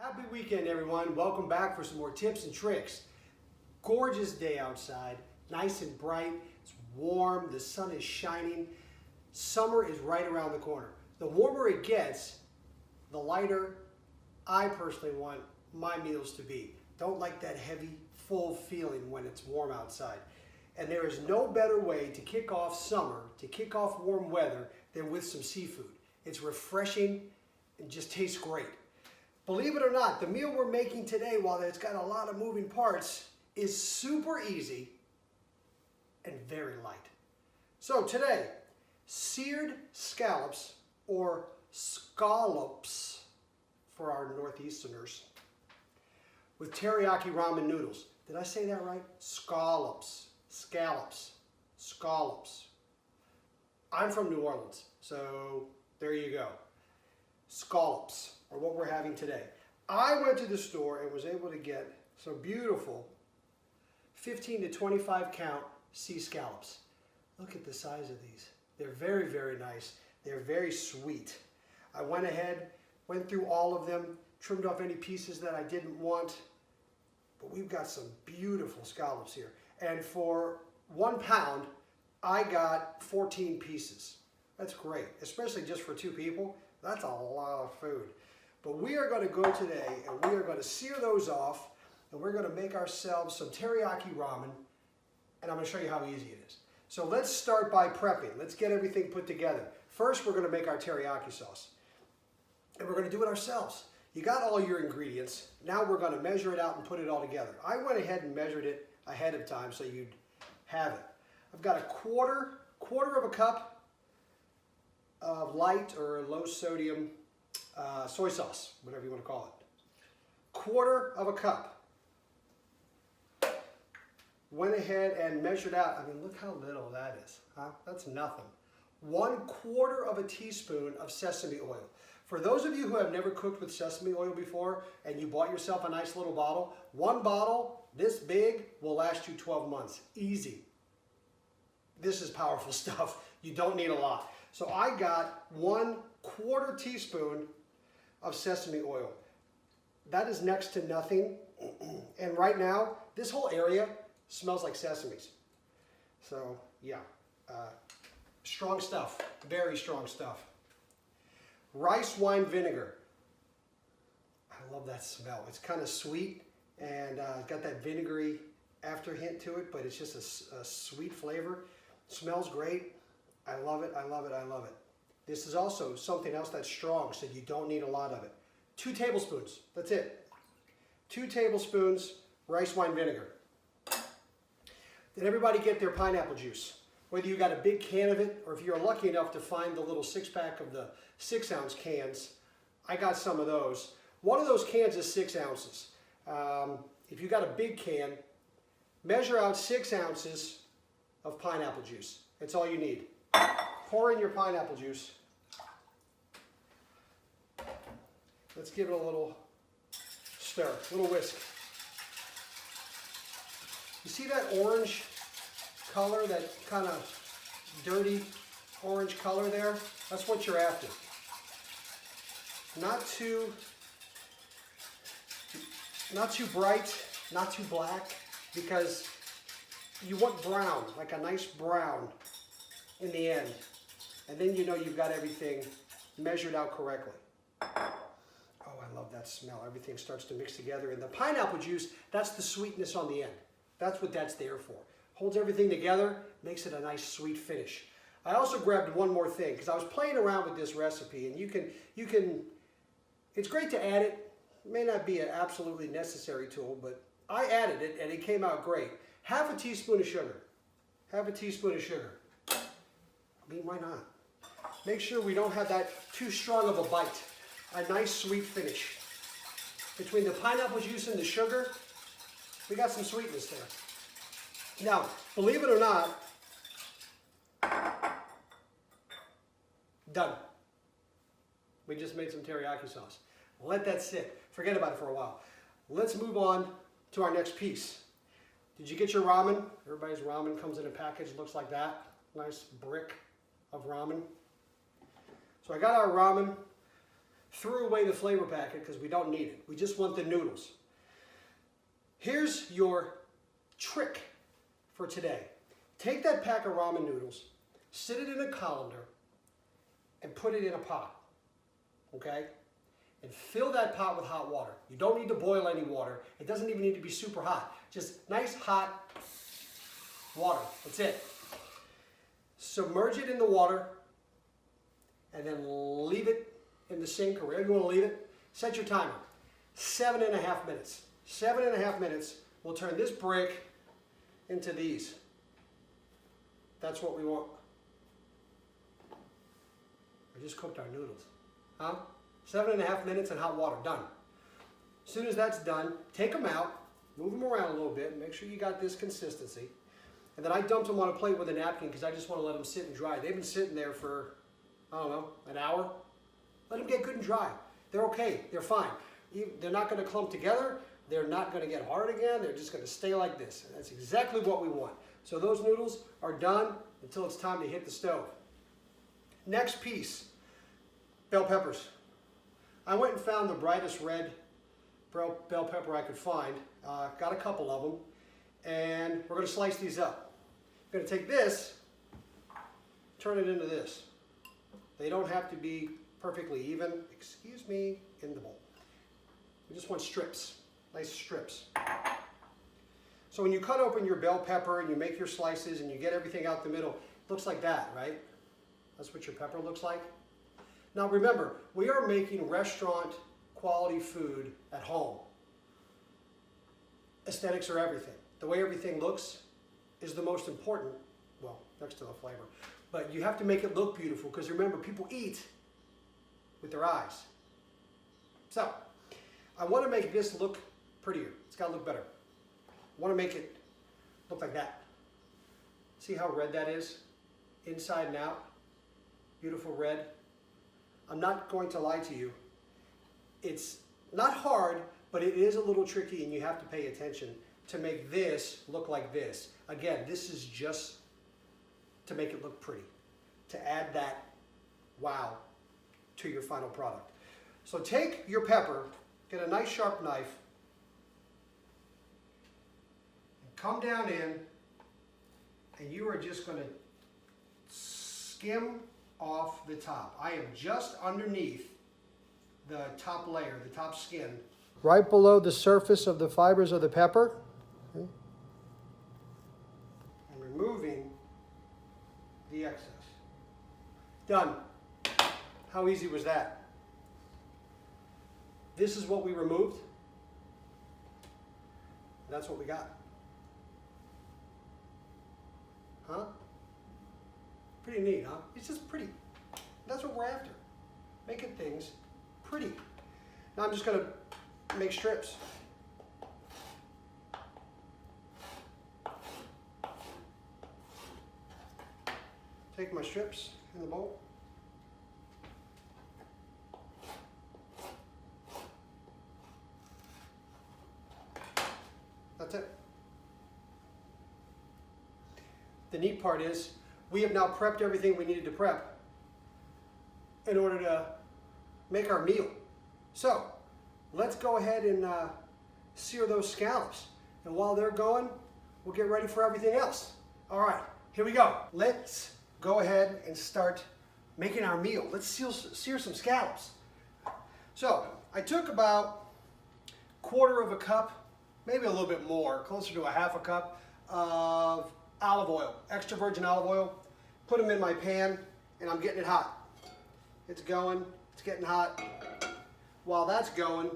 Happy weekend, everyone. Welcome back for some more tips and tricks. Gorgeous day outside, nice and bright. It's warm, the sun is shining. Summer is right around the corner. The warmer it gets, the lighter I personally want my meals to be. Don't like that heavy, full feeling when it's warm outside. And there is no better way to kick off summer, to kick off warm weather, than with some seafood. It's refreshing and just tastes great. Believe it or not, the meal we're making today, while it's got a lot of moving parts, is super easy and very light. So today, seared scallops, or scallops for our Northeasterners, with teriyaki ramen noodles. Did I say that right? Scallops, scallops, scallops. I'm from New Orleans, so there you go. Scallops are what we're having today. I went to the store and was able to get some beautiful 15 to 25 count sea scallops. Look at the size of these. They're very, very nice. They're very sweet. I went ahead, went through all of them, trimmed off any pieces that I didn't want, but we've got some beautiful scallops here. And for 1 pound, I got 14 pieces. That's great, especially just for 2 people. That's a lot of food. But we are going to go today and we are going to sear those off, and we're going to make ourselves some teriyaki ramen, and I'm going to show you how easy it is. So let's start by prepping. Let's get everything put together. First, we're going to make our teriyaki sauce, and we're going to do it ourselves. You got all your ingredients. Now we're going to measure it out and put it all together. I went ahead and measured it ahead of time so you'd have it. I've got a quarter of a cup of light or low sodium soy sauce, whatever you want to call it. Quarter of a cup. Went ahead and measured out. I mean, look how little that is, huh? That's nothing. 1/4 of a teaspoon of sesame oil. For those of you who have never cooked with sesame oil before and you bought yourself a nice little bottle, 1 bottle this big will last you 12 months. Easy. This is powerful stuff. You don't need a lot. So I got 1/4 teaspoon of sesame oil. That is next to nothing. And right now, this whole area smells like sesames. So yeah, strong stuff, very strong stuff. Rice wine vinegar. I love that smell. It's kind of sweet and got that vinegary after hint to it, but it's just a sweet flavor. Smells great. I love it, I love it, I love it. This is also something else that's strong, so you don't need a lot of it. 2 tablespoons, that's it. 2 tablespoons rice wine vinegar. Did everybody get their pineapple juice? Whether you got a big can of it, or if you're lucky enough to find the little 6-pack of the 6-ounce cans, I got some of those. One of those cans is 6 ounces. If you got a big can, measure out 6 ounces of pineapple juice. That's all you need. Pour in your pineapple juice. Let's give it a little stir, a little whisk. You see that orange color, that kind of dirty orange color there? That's what you're after. Not too bright, not too black, because you want brown, like a nice brown in the end. And then you know you've got everything measured out correctly. Oh, I love that smell. Everything starts to mix together. And the pineapple juice, that's the sweetness on the end. That's what that's there for. Holds everything together, makes it a nice sweet finish. I also grabbed one more thing, because I was playing around with this recipe, and you can, it's great to add it. It may not be an absolutely necessary tool, but I added it and it came out great. Half a teaspoon of sugar. Half a teaspoon of sugar. I mean, why not? Make sure we don't have that too strong of a bite. A nice sweet finish. Between the pineapple juice and the sugar, we got some sweetness there. Now, believe it or not, done. We just made some teriyaki sauce. Let that sit. Forget about it for a while. Let's move on to our next piece. Did you get your ramen? Everybody's ramen comes in a package, looks like that. Nice brick of ramen. So I got our ramen threw away the flavor packet because we don't need it. We just want the noodles. Here's your trick for today. Take that pack of ramen noodles, sit it in a colander, and put it in a pot, okay? And fill that pot with hot water. You don't need to boil any water. It doesn't even need to be super hot. Just nice hot water, that's it. Submerge it in the water and then leave it in the sink or wherever you want to leave it. Set your timer, 7.5 minutes. 7.5 minutes will turn this brick into these. That's what we want. I just cooked our noodles. Huh? 7.5 minutes in hot water, done. As soon as that's done, take them out, move them around a little bit, make sure you got this consistency. And then I dumped them on a plate with a napkin because I just want to let them sit and dry. They've been sitting there for, I don't know, an hour. Let them get good and dry. They're okay, they're fine. They're not going to clump together. They're not going to get hard again. They're just going to stay like this. And that's exactly what we want. So those noodles are done until it's time to hit the stove. Next piece, bell peppers. I went and found the brightest red bell pepper I could find. Got a couple of them. And we're going to slice these up. We're going to take this, turn it into this. They don't have to be perfectly even, excuse me, in the bowl. We just want strips, nice strips. So when you cut open your bell pepper and you make your slices and you get everything out the middle, it looks like that, right? That's what your pepper looks like. Now remember, we are making restaurant quality food at home. Aesthetics are everything. The way everything looks is the most important, well, next to the flavor. But you have to make it look beautiful because remember, people eat with their eyes. So, I want to make this look prettier. It's got to look better. I want to make it look like that. See how red that is? Inside and out. Beautiful red. I'm not going to lie to you. It's not hard, but it is a little tricky and you have to pay attention to make this look like this. Again, this is just to make it look pretty, to add that wow to your final product. So take your pepper, get a nice sharp knife, and come down in, and you are just going to skim off the top. I am just underneath the top layer, the top skin. Right below the surface of the fibers of the pepper. Okay. And removing the excess. Done. How easy was that? This is what we removed. That's what we got. Huh? Pretty neat, huh? It's just pretty. That's what we're after. Making things pretty. Now I'm just going to make strips. Take my strips in the bowl. That's it. The neat part is we have now prepped everything we needed to prep in order to make our meal. So let's go ahead and sear those scallops. And while they're going, we'll get ready for everything else. All right, here we go. Let's go ahead and start making our meal. Let's sear some scallops. So I took about 1/4 cup, maybe a little bit more, closer to 1/2 cup of olive oil, extra virgin olive oil. Put them in my pan and I'm getting it hot. It's going, it's getting hot. While that's going,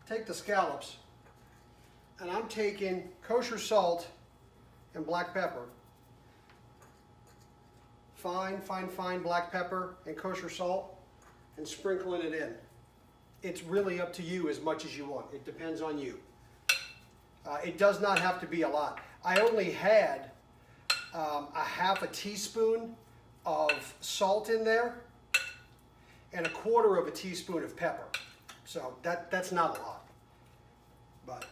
take the scallops and I'm taking kosher salt and black pepper. Fine black pepper and kosher salt and sprinkling it in. It's really up to you as much as you want. It depends on you. It does not have to be a lot. I only had a 1/2 teaspoon of salt in there and 1/4 teaspoon of pepper. So that's not a lot. But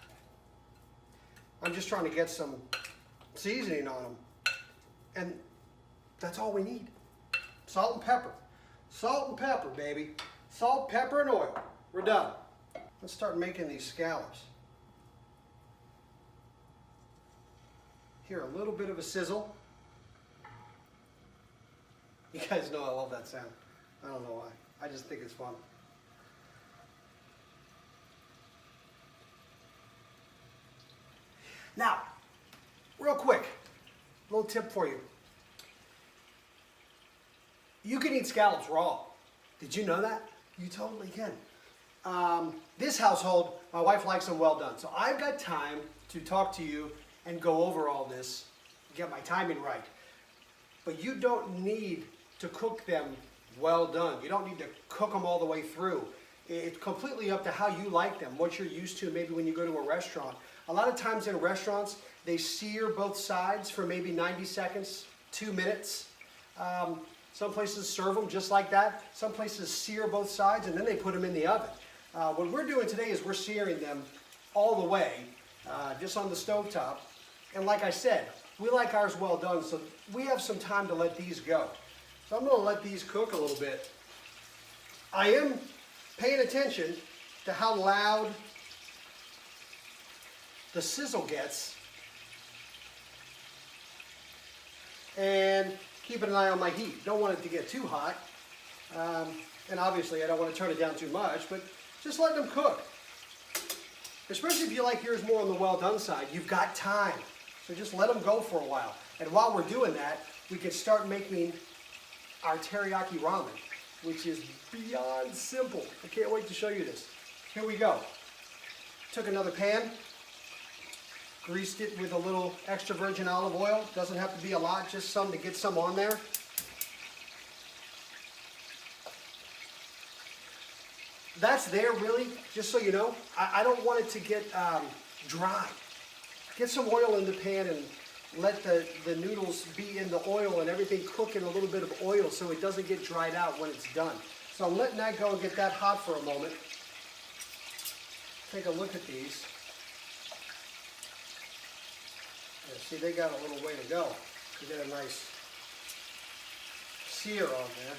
I'm just trying to get some seasoning on them. And that's all we need. Salt and pepper. Salt and pepper, baby. Salt, pepper, and oil. We're done. Let's start making these scallops. Hear a little bit of a sizzle. You guys know I love that sound. I don't know why. I just think it's fun. Now, real quick, little tip for you. You can eat scallops raw. Did you know that? You totally can. This household, my wife likes them well done. So I've got time to talk to you and go over all this, get my timing right. But you don't need to cook them well done. You don't need to cook them all the way through. It's completely up to how you like them, what you're used to maybe when you go to a restaurant. A lot of times in restaurants, they sear both sides for maybe 90 seconds, 2 minutes. Some places serve them just like that. Some places sear both sides and then they put them in the oven. What we're doing today is we're searing them all the way, just on the stovetop. And like I said, we like ours well done, so we have some time to let these go. So I'm going to let these cook a little bit. I am paying attention to how loud the sizzle gets, and keeping an eye on my heat. Don't want it to get too hot, and obviously I don't want to turn it down too much, but just let them cook. Especially if you like yours more on the well done side, you've got time. So just let them go for a while. And while we're doing that, we can start making our teriyaki ramen, which is beyond simple. I can't wait to show you this. Here we go. Took another pan, greased it with a little extra virgin olive oil. Doesn't have to be a lot, just some to get some on there. That's there really, just so you know. I don't want it to get dry. Get some oil in the pan and let the noodles be in the oil and everything cook in a little bit of oil so it doesn't get dried out when it's done. So I'm letting that go and get that hot for a moment. Take a look at these. Yeah, see, they got a little way to go to get a nice sear on there.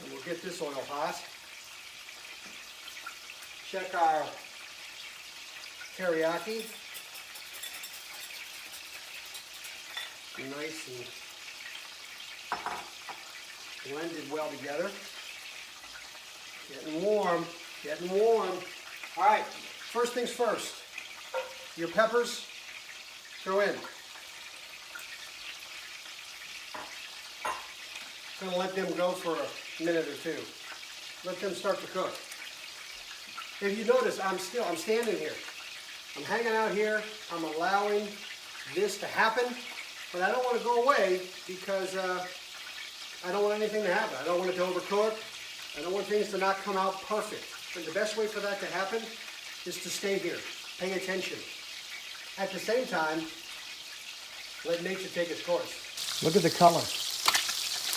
And we'll get this oil hot. Check our teriyaki. Nice and blended well together. Getting warm, getting warm. All right, first things first. Your peppers, go in. Gonna let them go for a minute or two. Let them start to cook. If you notice, I'm standing here. I'm hanging out here. I'm allowing this to happen, but I don't want to go away because I don't want anything to happen. I don't want it to overcook. I don't want things to not come out perfect. And the best way for that to happen is to stay here. Pay attention. At the same time, let nature take its course. Look at the color.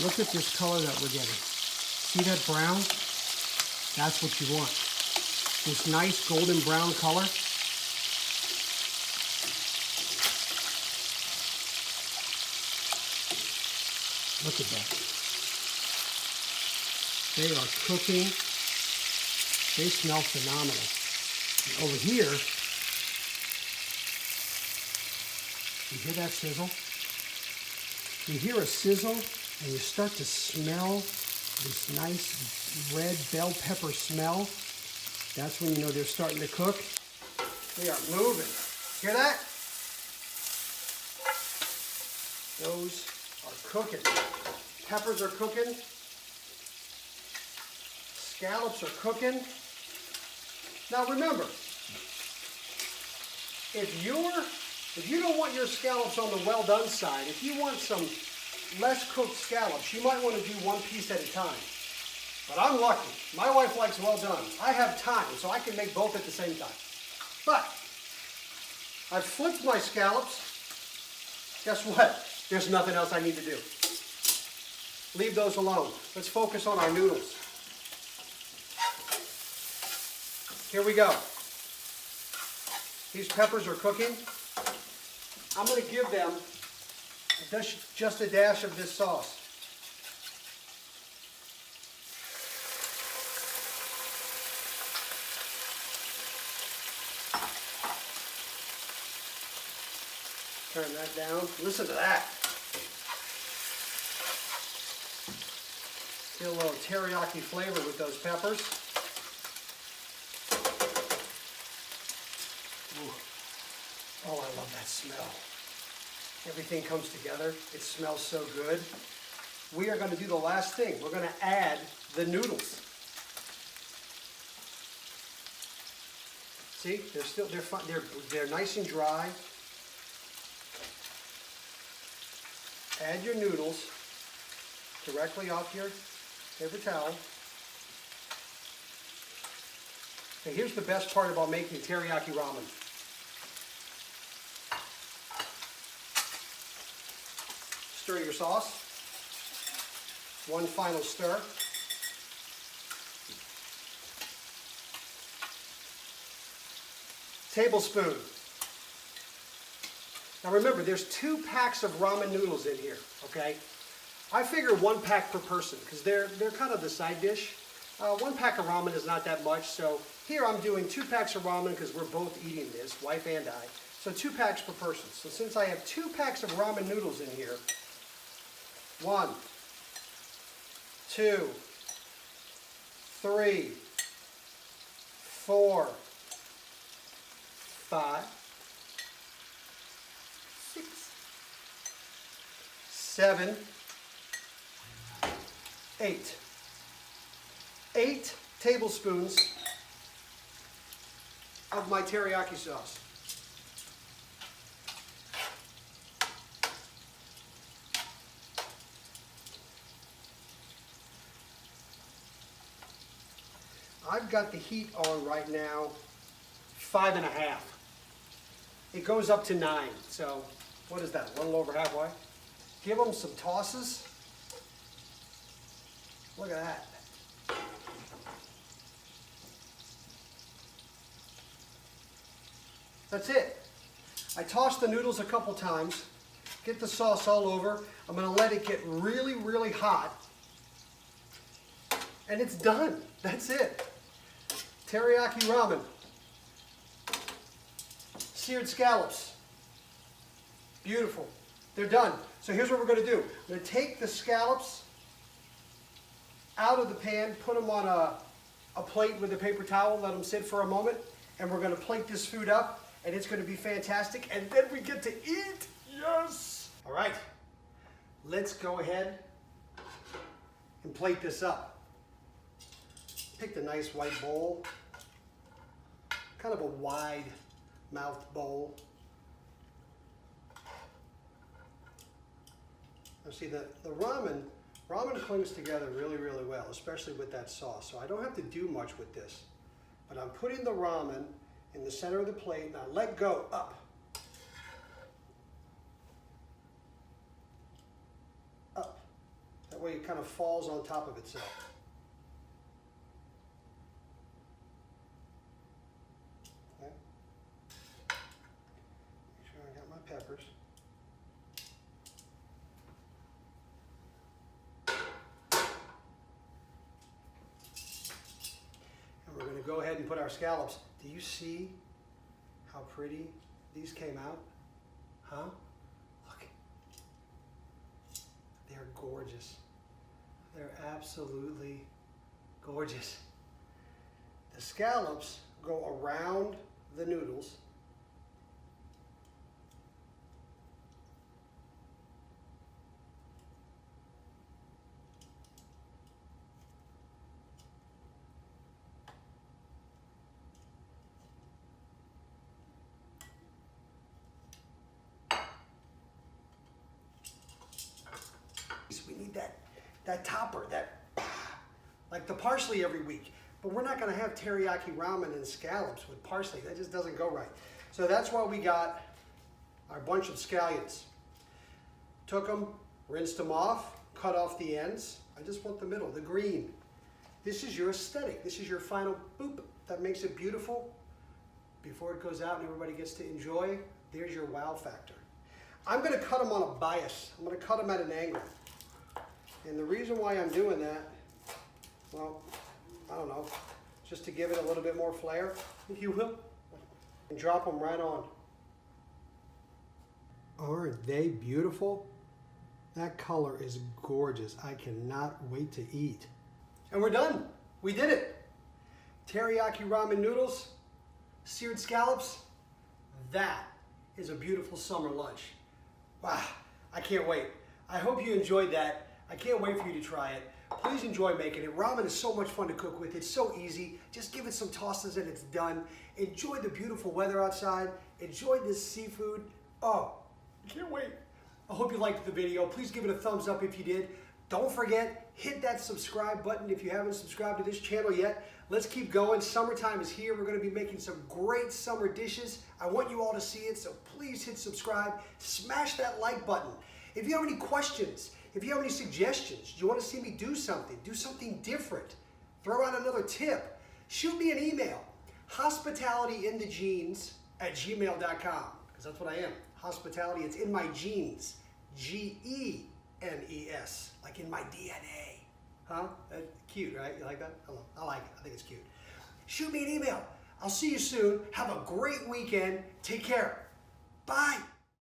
Look at this color that we're getting. See that brown? That's what you want. This nice golden brown color. Look at that. They are cooking. They smell phenomenal. And over here, you hear that sizzle? You hear a sizzle and you start to smell this nice red bell pepper smell. That's when you know they're starting to cook. They are moving. Hear that? Those are cooking. Peppers are cooking. Scallops are cooking. Now remember, if you don't want your scallops on the well done side, if you want some less cooked scallops, you might want to do one piece at a time. But I'm lucky. My wife likes well done. I have time, so I can make both at the same time. But I've flipped my scallops. Guess what? There's nothing else I need to do. Leave those alone. Let's focus on our noodles. Here we go. These peppers are cooking. I'm going to give them Just a dash of this sauce. Turn that down. Listen to that. Get a little teriyaki flavor with those peppers. Ooh. Oh, I love that smell. Everything comes together. It smells so good. We are going to do the last thing. We're going to add the noodles. See, they're nice and dry. Add your noodles directly off your paper towel. And here's the best part about making teriyaki ramen. Stir your sauce. One final stir. Tablespoon. Now remember, there's 2 packs of ramen noodles in here, okay? I figure 1 pack per person because they're kind of the side dish. 1 pack of ramen is not that much, so here I'm doing 2 packs of ramen because we're both eating this, wife and I. So 2 packs per person. So since I have 2 packs of ramen noodles in here, 1, 2, 3, 4, 5, 6, 7, 8. 8 tablespoons of my teriyaki sauce. I've got the heat on right now, 5.5. It goes up to 9, so what is that, a little over halfway? Give them some tosses. Look at that. That's it. I toss the noodles a couple times, get the sauce all over. I'm going to let it get really, really hot. And it's done. That's it. Teriyaki ramen. Seared scallops. Beautiful. They're done. So here's what we're going to do. We're going to take the scallops out of the pan, put them on a plate with a paper towel, let them sit for a moment, and we're going to plate this food up, and it's going to be fantastic, and then we get to eat. Yes! All right, let's go ahead and plate this up. Picked a nice white bowl, kind of a wide mouthed bowl. Now see, the ramen clings together really, really well, especially with that sauce. So I don't have to do much with this. But I'm putting the ramen in the center of the plate, and I let go up. Up. That way it kind of falls on top of itself. Okay. Make sure I got my peppers. We're going to go ahead and put our scallops. Do you see how pretty these came out? Huh? Look. They're gorgeous. They're absolutely gorgeous. The scallops go around the noodles. We need that topper, like the parsley every week. But we're not going to have teriyaki ramen and scallops with parsley. That just doesn't go right. So that's why we got our bunch of scallions. Took them, rinsed them off, cut off the ends. I just want the middle, the green. This is your aesthetic. This is your final boop that makes it beautiful. Before it goes out and everybody gets to enjoy, there's your wow factor. I'm going to cut them on a bias. I'm going to cut them at an angle. And the reason why I'm doing that, well, I don't know, just to give it a little bit more flair, if you will, and drop them right on. Aren't they beautiful? That color is gorgeous. I cannot wait to eat. And we're done. We did it. Teriyaki ramen noodles, seared scallops. That is a beautiful summer lunch. Wow, I can't wait. I hope you enjoyed that. I can't wait for you to try it. Please enjoy making it. Ramen is so much fun to cook with. It's so easy. Just give it some tosses and it's done. Enjoy the beautiful weather outside. Enjoy this seafood. Oh, I can't wait. I hope you liked the video. Please give it a thumbs up if you did. Don't forget, hit that subscribe button if you haven't subscribed to this channel yet. Let's keep going. Summertime is here. We're going to be making some great summer dishes. I want you all to see it, so please hit subscribe. Smash that like button. If you have any questions, if you have any suggestions, you want to see me do something different, throw out another tip, shoot me an email, hospitalityinthegenes@gmail.com, because that's what I am. Hospitality, it's in my genes. G-E-N-E-S, like in my DNA. Huh? That's cute, right? You like that? I like it. I think it's cute. Shoot me an email. I'll see you soon. Have a great weekend. Take care. Bye.